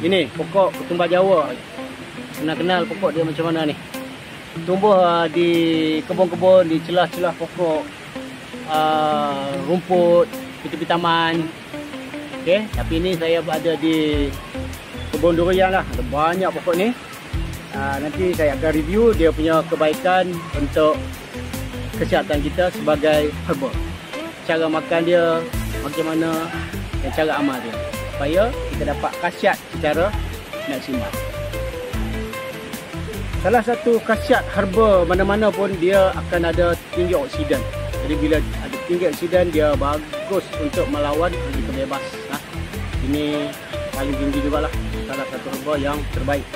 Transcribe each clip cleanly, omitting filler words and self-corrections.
Ini pokok ketumbar Jawa. Kenal pokok dia macam mana ni. Tumbuh di kebun-kebun, di celah-celah pokok, rumput, tepi taman. Okey, tapi ini saya berada di kebun durian lah. Ada banyak pokok ni. Nanti saya akan review dia punya kebaikan untuk kesihatan kita sebagai herba. Cara makan dia macam mana dan cara amal dia, supaya kita dapat khasiat secara maksimal. Salah satu khasiat herba mana-mana pun dia akan ada tinggi oksigen. Jadi bila ada tinggi oksigen, dia bagus untuk melawan kita bebas. Ini paling tinggi jugalah, salah satu herba yang terbaik.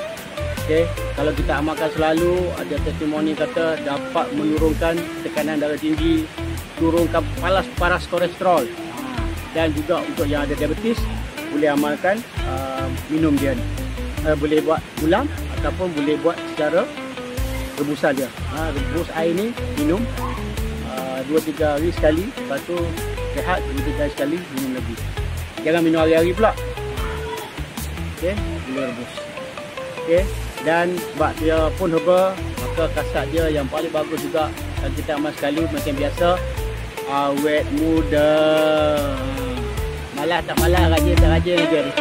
Okay. Kalau kita amalkan selalu, ada testimoni kata dapat menurunkan tekanan darah tinggi, turunkan paras kolesterol, dan juga untuk yang ada diabetes boleh amalkan minum dia ni. Boleh buat ulam ataupun boleh buat secara rebusan dia. Rebus air ni minum 2-3 hari sekali, lepas tu rehat 2-3 hari sekali, minum lagi. Jangan minum hari-hari pula. Okey, boleh rebus. Okey, dan sebab dia pun herba, maka khasiat dia yang paling bagus juga kalau kita amal sekali macam biasa, awet muda. Malas tak malas, rajin tak rajin dia ni.